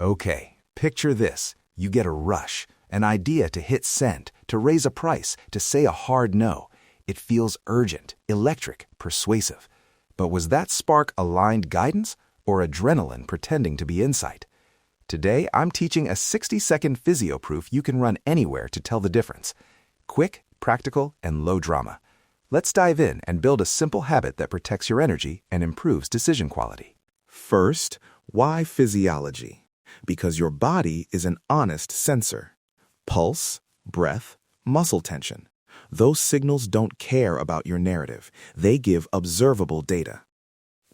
Okay, picture this. You get a rush, an idea to hit send, to raise a price, to say a hard no. It feels urgent, electric, persuasive. But was that spark aligned guidance or adrenaline pretending to be insight? Today, I'm teaching a 60-second PhysioProof you can run anywhere to tell the difference. Quick, practical, and low drama. Let's dive in and build a simple habit that protects your energy and improves decision quality. First, why physiology? Because your body is an honest sensor. Pulse, breath, muscle tension. Those signals don't care about your narrative. They give observable data.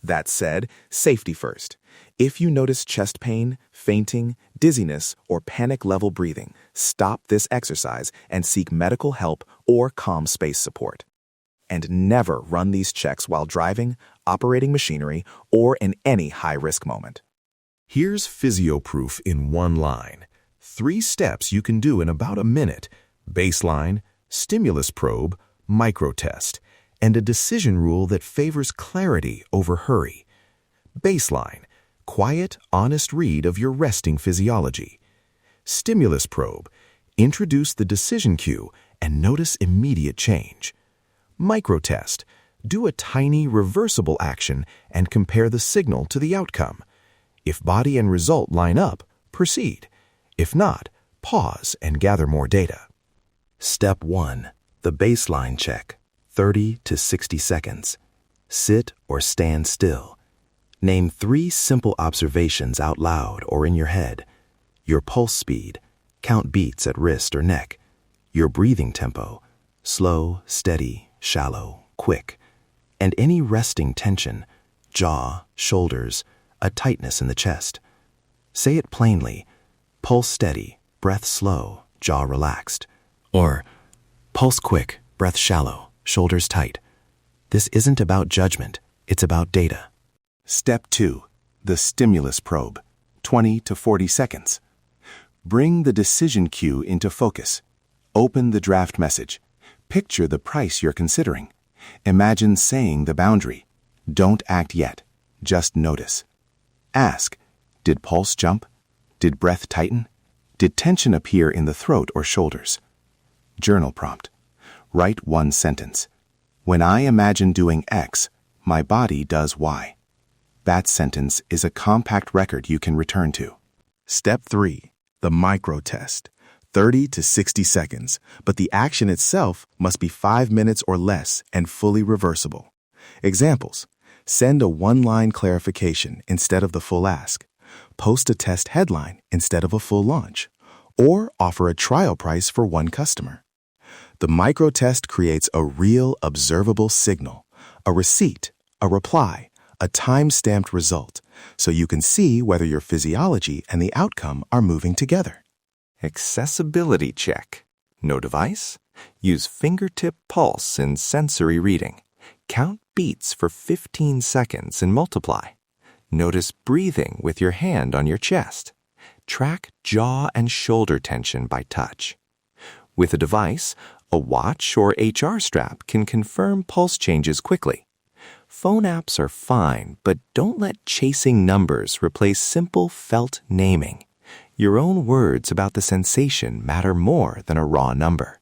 That said, safety first. If you notice chest pain, fainting, dizziness, or panic-level breathing, stop this exercise and seek medical help or calm space support. And never run these checks while driving, operating machinery, or in any high-risk moment. Here's PhysioProof in one line. 3 steps you can do in about a minute: baseline, stimulus probe, microtest, and a decision rule that favors clarity over hurry. Baseline, quiet, honest read of your resting physiology. Stimulus probe, introduce the decision cue and notice immediate change. Microtest, do a tiny reversible action and compare the signal to the outcome. If body and result line up, proceed. If not, pause and gather more data. Step 1. The baseline check, 30 to 60 seconds. Sit or stand still. Name 3 simple observations out loud or in your head. Your pulse speed, count beats at wrist or neck. Your breathing tempo, slow, steady, shallow, quick. And any resting tension, jaw, shoulders, a tightness in the chest. Say it plainly: pulse steady, breath slow, jaw relaxed. Or, pulse quick, breath shallow, shoulders tight. This isn't about judgment, it's about data. Step 2. The stimulus probe, 20 to 40 seconds. Bring the decision cue into focus. Open the draft message. Picture the price you're considering. Imagine saying the boundary. Don't act yet, just notice. Ask, did pulse jump? Did breath tighten? Did tension appear in the throat or shoulders? Journal prompt. Write 1 sentence. When I imagine doing X, my body does Y. That sentence is a compact record you can return to. Step 3. The micro test. 30 to 60 seconds, but the action itself must be 5 minutes or less and fully reversible. Examples: send a 1-line clarification instead of the full ask, post a test headline instead of a full launch, or offer a trial price for 1 customer. The micro test creates a real observable signal, a receipt, a reply, a time-stamped result, so you can see whether your physiology and the outcome are moving together. Accessibility check. No device? Use fingertip pulse in sensory reading. Count beats for 15 seconds and multiply. Notice breathing with your hand on your chest. Track jaw and shoulder tension by touch. With a device, a watch or HR strap can confirm pulse changes quickly. Phone apps are fine, but don't let chasing numbers replace simple felt naming. Your own words about the sensation matter more than a raw number.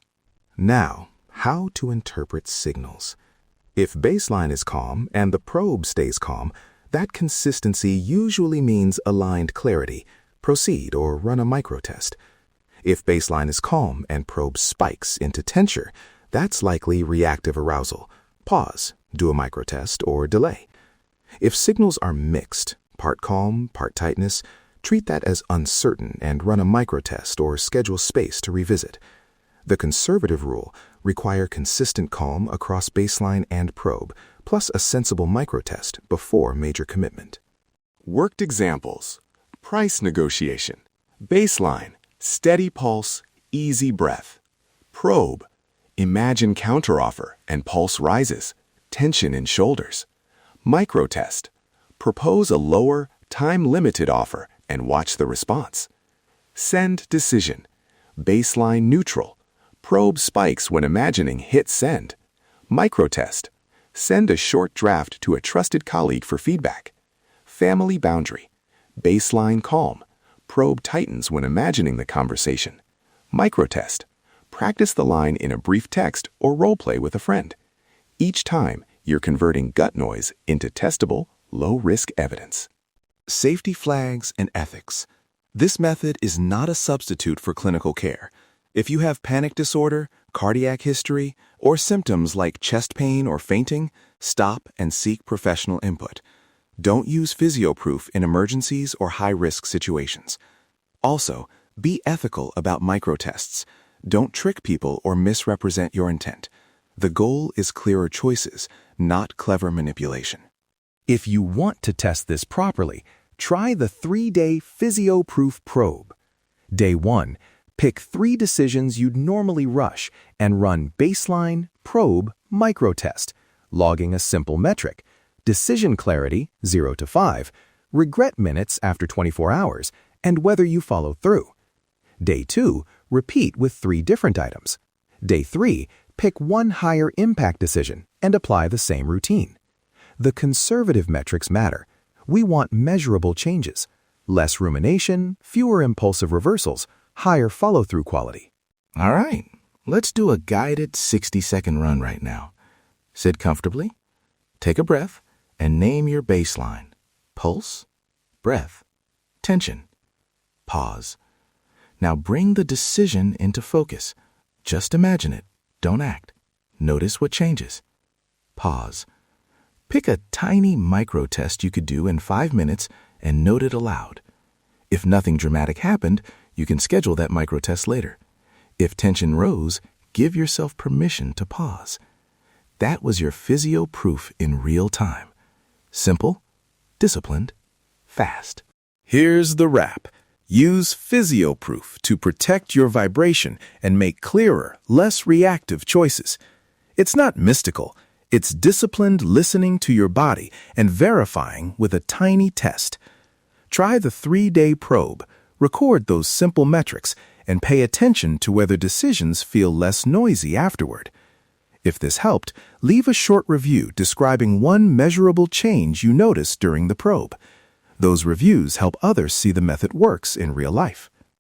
Now, how to interpret signals. If baseline is calm and the probe stays calm, that consistency usually means aligned clarity. Proceed or run a microtest. If baseline is calm and probe spikes into tension, that's likely reactive arousal. Pause, do a microtest, or delay. If signals are mixed, part calm, part tightness, treat that as uncertain and run a microtest or schedule space to revisit. The conservative rule: require consistent calm across baseline and probe, plus a sensible microtest before major commitment. Worked examples: price negotiation. Baseline: steady pulse, easy breath. Probe: imagine counteroffer and pulse rises, tension in shoulders. Microtest: propose a lower, time-limited offer and watch the response. Send decision: baseline neutral. Probe spikes when imagining hit send. Microtest: send a short draft to a trusted colleague for feedback. Family boundary: baseline calm. Probe tightens when imagining the conversation. Microtest. Practice the line in a brief text or role play with a friend. Each time, you're converting gut noise into testable, low-risk evidence. Safety flags and ethics. This method is not a substitute for clinical care. If you have panic disorder, cardiac history, or symptoms like chest pain or fainting, stop and seek professional input. Don't use PhysioProof in emergencies or high-risk situations. Also, be ethical about microtests. Don't trick people or misrepresent your intent. The goal is clearer choices, not clever manipulation. If you want to test this properly, try the 3-day PhysioProof Probe. Day 1, pick 3 decisions you'd normally rush and run baseline, probe, microtest, logging a simple metric, decision clarity 0 to 5, regret minutes after 24 hours, and whether you follow through. Day 2, repeat with 3 different items. Day 3, pick 1 higher impact decision and apply the same routine. The conservative metrics matter. We want measurable changes. Less rumination, fewer impulsive reversals, higher follow-through quality. All right, let's do a guided 60-second run right now. Sit comfortably, take a breath, and name your baseline. Pulse, breath, tension. Pause. Now bring the decision into focus. Just imagine it. Don't act. Notice what changes. Pause. Pick a tiny micro-test you could do in 5 minutes and note it aloud. If nothing dramatic happened, you can schedule that micro-test later. If tension rose, give yourself permission to pause. That was your PhysioProof in real time. Simple, disciplined, fast. Here's the wrap. Use PhysioProof to protect your vibration and make clearer, less reactive choices. It's not mystical. It's disciplined listening to your body and verifying with a tiny test. Try the 3-day probe, record those simple metrics, and pay attention to whether decisions feel less noisy afterward. If this helped, leave a short review describing 1 measurable change you noticed during the probe. Those reviews help others see the method works in real life.